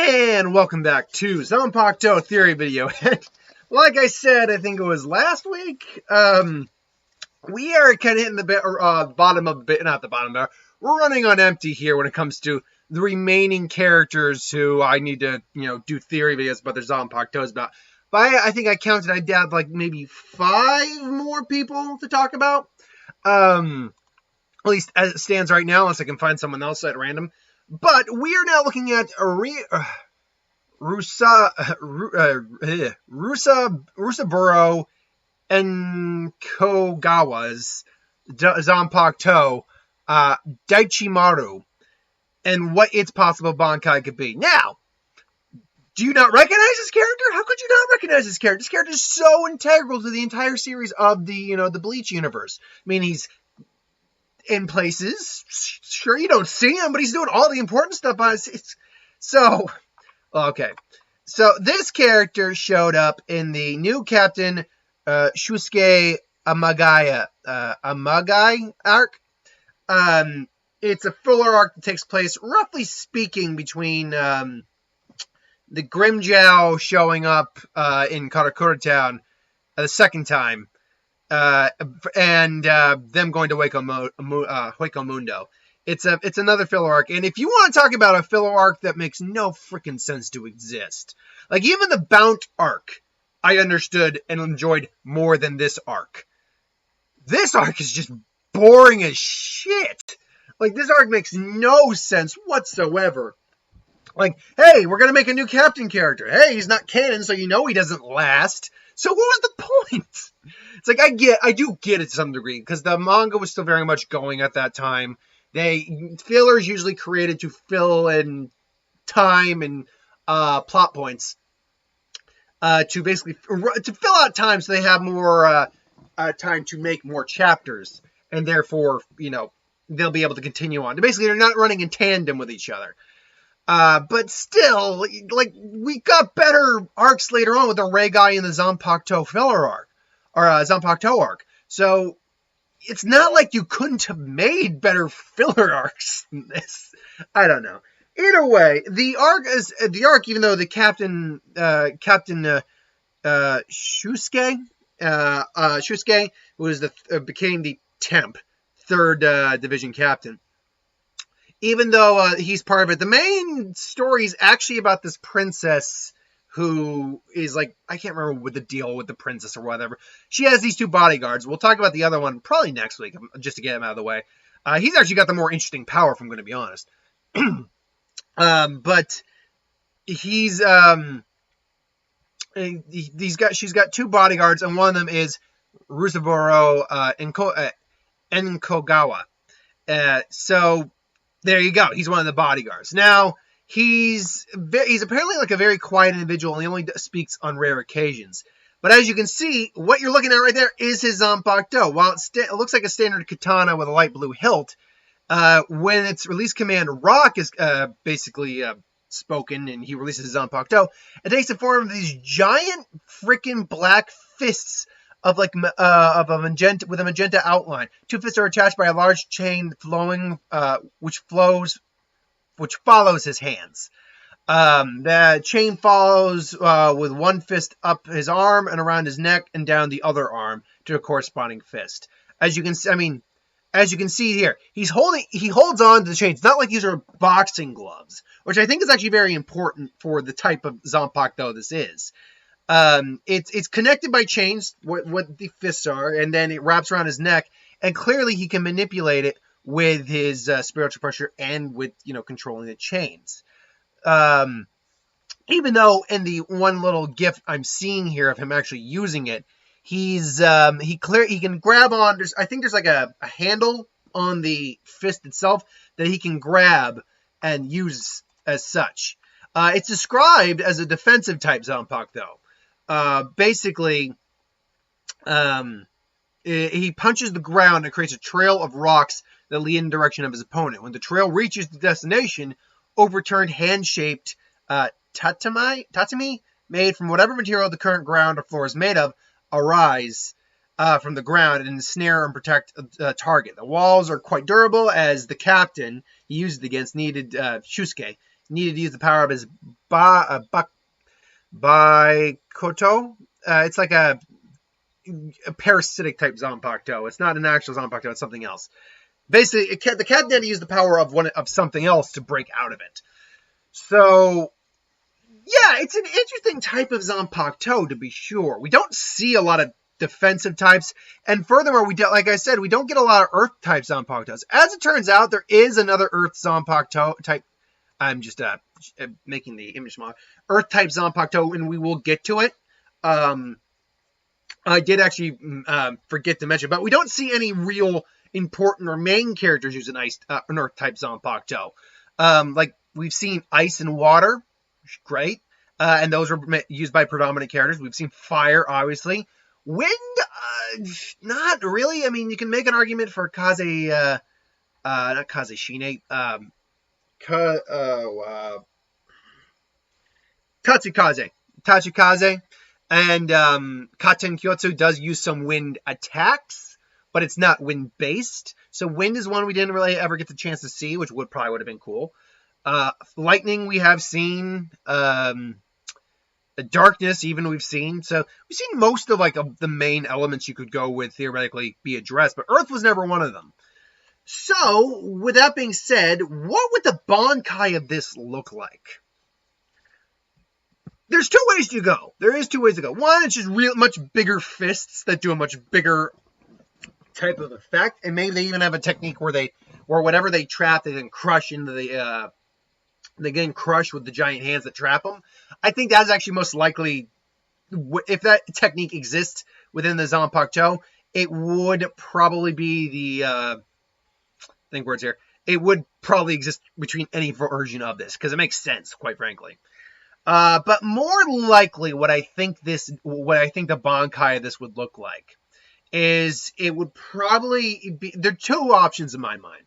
And welcome back to Zanpakuto theory video. Like I said, I think it was last week, we are kind of hitting the bottom of not the bottom, but we're running on empty here when it comes to the remaining characters who I need to, do theory videos about their Zanpakutos about. But I think I counted, I had like maybe 5 more people to talk about. At least as it stands right now, unless I can find someone else at random. But we are now looking at Rusaburō Enkōgawa's Zanpakuto, Daichimaru, and what its possible Bankai could be. Now, do you not recognize this character? How could you not recognize this character? This character is so integral to the entire series of the, the Bleach universe. I mean, he's in places, sure, you don't see him, but he's doing all the important stuff on it. So, okay. So, this character showed up in the new Captain Shusuke Amagai arc. It's a filler arc that takes place, roughly speaking, between the Grimmjow showing up in Karakura Town the second time, and them going to Hueco Mundo. It's another filler arc, and if you want to talk about a filler arc that makes no freaking sense to exist, like even the Bount arc, I understood and enjoyed more than this arc. This arc is just boring as shit. Like, this arc makes no sense whatsoever. Like, hey, we're gonna make a new captain character. Hey, he's not canon, so he doesn't last. So what was the point? It's like, I do get it to some degree, because the manga was still very much going at that time. Fillers usually created to fill in time and plot points. To fill out time so they have more time to make more chapters. And therefore, they'll be able to continue on. Basically, they're not running in tandem with each other. But still, like, we got better arcs later on with the Ray guy in the Zanpakuto filler arc, or Zanpakuto arc. So, it's not like you couldn't have made better filler arcs than this. I don't know. Either way, the arc, even though the Captain Shusuke, who became the temp, 3rd Division captain. Even though he's part of it, the main story is actually about this princess who is like, I can't remember what the deal with the princess or whatever. She has these 2 bodyguards. We'll talk about the other one probably next week, just to get him out of the way. He's actually got the more interesting power, if I'm going to be honest. But she's got 2 bodyguards, and one of them is Rusaburō Enkōgawa. So there you go. He's one of the bodyguards. Now, he's apparently like a very quiet individual, and he only speaks on rare occasions. But as you can see, what you're looking at right there is his Zanpakuto. While it looks like a standard katana with a light blue hilt, when its release command Rock is basically spoken, and he releases his Zanpakuto, it takes the form of these giant freaking black fists of a magenta outline. 2 fists are attached by a large chain flowing, which follows his hands. The chain follows with 1 fist up his arm and around his neck and down the other arm to a corresponding fist. As you can see here, he holds on to the chain. It's not like these are boxing gloves, which I think is actually very important for the type of Zanpakuto this is. It's connected by chains, what the fists are, and then it wraps around his neck, and clearly he can manipulate it with his spiritual pressure and with, controlling the chains. Even though in the one little gif I'm seeing here of him actually using it, he can grab on, I think there's like a handle on the fist itself that he can grab and use as such. It's described as a defensive type Zanpakuto. Basically, he punches the ground and creates a trail of rocks that lead in the direction of his opponent. When the trail reaches the destination, overturned hand-shaped tatami made from whatever material the current ground or floor is made of arise from the ground and ensnare and protect a target. The walls are quite durable, as the captain he used it against Shusuke needed to use the power of his Zanpakuto. It's like a parasitic type Zanpakuto. It's not an actual Zanpakuto. It's something else. Basically, the cat had to use the power of something else to break out of it. So, yeah, it's an interesting type of Zanpakuto, to be sure. We don't see a lot of defensive types, and furthermore, like I said, we don't get a lot of Earth type Zanpakutos. As it turns out, there is another Earth Zanpakuto type. I'm just making the image model. Earth type Zanpakuto, and we will get to it. I did actually forget to mention, but we don't see any real important or main characters use an Earth type Zanpakuto. Like we've seen ice and water, which is great, and those are used by predominant characters. We've seen fire, obviously. Wind, not really. I mean, you can make an argument for not Kazeshine, Tatsukaze, and Katenkyotsu does use some wind attacks, but it's not wind-based. So wind is one we didn't really ever get the chance to see, which probably would have been cool. Lightning we have seen. Darkness even we've seen. So we've seen most of the main elements you could go with theoretically be addressed, but Earth was never one of them. So with that being said, what would the Bankai of this look like? There's two ways to go. There is two ways to go. One, it's just much bigger fists that do a much bigger type of effect, and maybe they even have a technique where whatever they trap, they then crush into the they get crushed with the giant hands that trap them. I think that's actually most likely, if that technique exists within the Zanpakuto, it would probably be it would probably exist between any version of this, because it makes sense, quite frankly. But more likely, what I think the Bankai of this would look like is it would probably be, there are two options in my mind.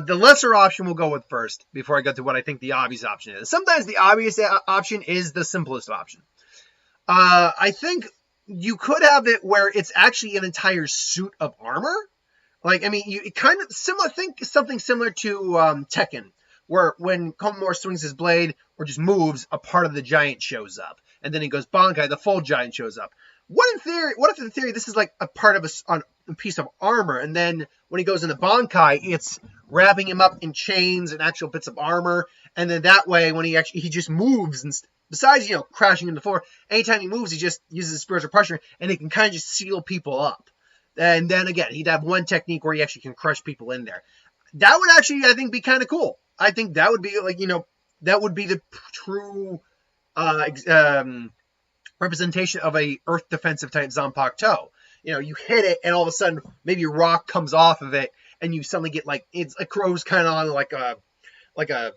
The lesser option we'll go with first before I go to what I think the obvious option is. Sometimes the obvious option is the simplest option. I think you could have it where it's actually an entire suit of armor. You kind of think something similar to Tekken, where when Komamura swings his blade or just moves, a part of the giant shows up. And then he goes Bankai, the full giant shows up. What if in theory this is like a part of a piece of armor, and then when he goes into Bankai, it's wrapping him up in chains and actual bits of armor, and then that way when he just moves, and besides crashing into the floor, anytime he moves he just uses his spiritual pressure, and he can kind of just seal people up. And then again, he'd have one technique where he actually can crush people in there. That would actually, I think, be kind of cool. I think that would be that would be the true representation of a Earth defensive type Zanpakuto. You hit it, and all of a sudden, maybe a rock comes off of it, and you suddenly get it grows kind of on like a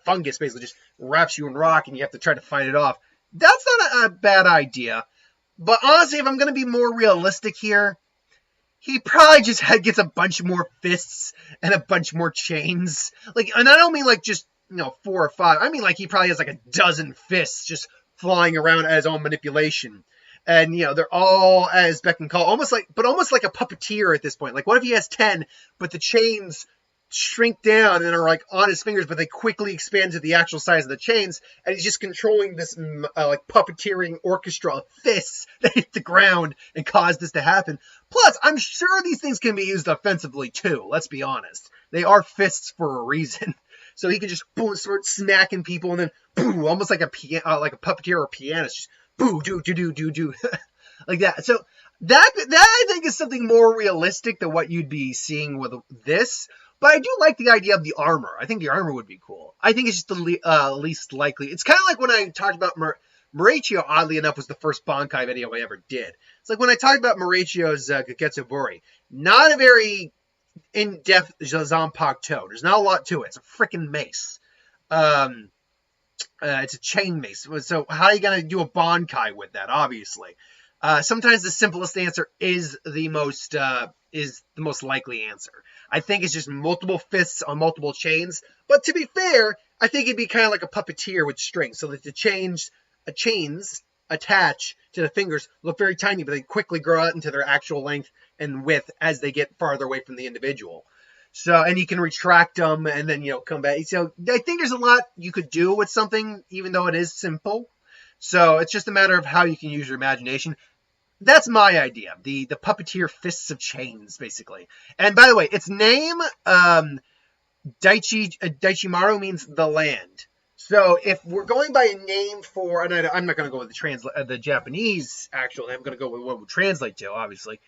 fungus, basically just wraps you in rock, and you have to try to fight it off. That's not a bad idea. But honestly, if I'm going to be more realistic here, he probably just gets a bunch more fists and a bunch more chains. And I don't mean just 4 or 5. I mean he probably has a dozen fists just flying around at his own manipulation. And, they're all, as Beck can call, almost like a puppeteer at this point. What if he has 10, but the chains shrink down and are on his fingers, but they quickly expand to the actual size of the chains, and he's just controlling this puppeteering orchestra of fists that hit the ground and cause this to happen. Plus, I'm sure these things can be used offensively too. Let's be honest; they are fists for a reason. So he can just start smacking people, and then boom, almost like a puppeteer or a pianist, just boo, do like that. So that I think is something more realistic than what you'd be seeing with this. But I do like the idea of the armor. I think the armor would be cool. I think it's just the least likely. It's kind of like when I talked about Mauricio, oddly enough, was the first Bankai video I ever did. It's like when I talked about Mauricio's Gaketsuburi. Not a very in-depth Zanpakuto. There's not a lot to it. It's a freaking mace. It's a chain mace. So how are you going to do a Bankai with that, obviously? Sometimes the simplest answer is the most likely answer. I think it's just multiple fists on multiple chains. But to be fair, I think it'd be kind of like a puppeteer with strings, so that the chains attach to the fingers look very tiny, but they quickly grow out into their actual length and width as they get farther away from the individual. So, and you can retract them and then, come back. So I think there's a lot you could do with something, even though it is simple. So it's just a matter of how you can use your imagination. That's my idea. The puppeteer fists of chains, basically. And by the way, its name, Daichimaru means the land. So if we're going by a name for, and I'm not going to go with the Japanese actual name, I'm going to go with what we translate to, obviously.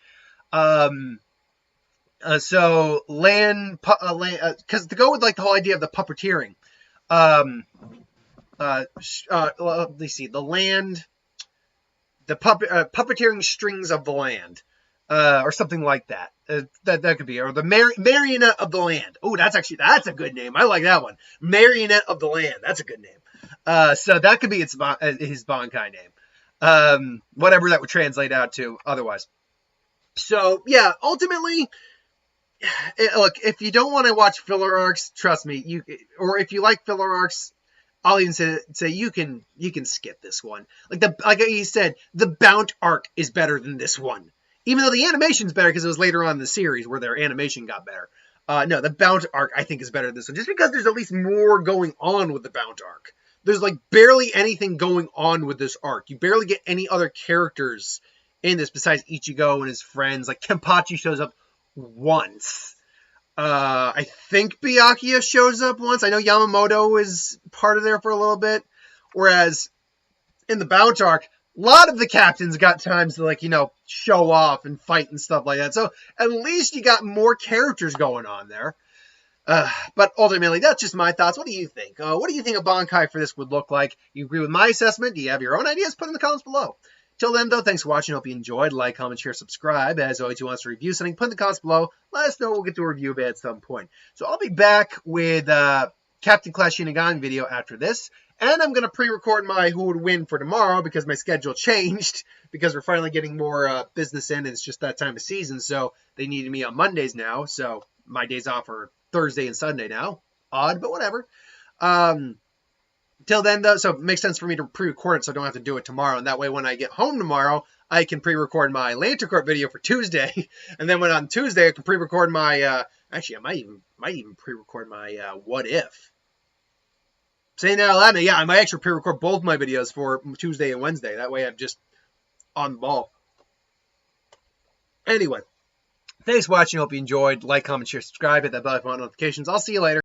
So land, because to go with like the whole idea of the puppeteering, let's see, the land, the puppeteering strings of the land, or something like that. That could be, or the marionette of the land. Oh, that's a good name. I like that one. Marionette of the land. That's a good name. So that could be his Bankai name. Whatever that would translate out to otherwise. So yeah, ultimately, look, if you don't want to watch filler arcs, trust me, or if you like filler arcs, I'll even say you can skip this one. Like you said, the Bount arc is better than this one. Even though the animation's better because it was later on in the series where their animation got better. No, the Bount arc I think is better than this one. Just because there's at least more going on with the Bount arc. There's like barely anything going on with this arc. You barely get any other characters in this besides Ichigo and his friends. Like Kenpachi shows up once. I think Byakuya shows up once. I know Yamamoto is part of there for a little bit. Whereas in the Bount arc, a lot of the captains got times to show off and fight and stuff like that. So at least you got more characters going on there. But ultimately, that's just my thoughts. What do you think? What do you think a Bankai for this would look like? You agree with my assessment? Do you have your own ideas? Put in the comments below. Till then, though, thanks for watching. Hope you enjoyed. Like, comment, share, subscribe. As always, you want us to review something, put in the comments below. Let us know. We'll get to a review of it at some point. So I'll be back with Captain Class Shinigami video after this. And I'm going to pre-record my who would win for tomorrow because my schedule changed. Because we're finally getting more business in. And it's just that time of season. So they needed me on Mondays now. So my days off are Thursday and Sunday now. Odd, but whatever. Till then, though, so it makes sense for me to pre-record it so I don't have to do it tomorrow. And that way, when I get home tomorrow, I can pre-record my Lantern Corps video for Tuesday. And then when on Tuesday, I can pre-record my, actually, I might even pre-record my What If. Saying that out loud, yeah, I might actually pre-record both my videos for Tuesday and Wednesday. That way, I'm just on the ball. Anyway, thanks for watching. Hope you enjoyed. Like, comment, share, subscribe, hit that bell icon for notifications. I'll see you later.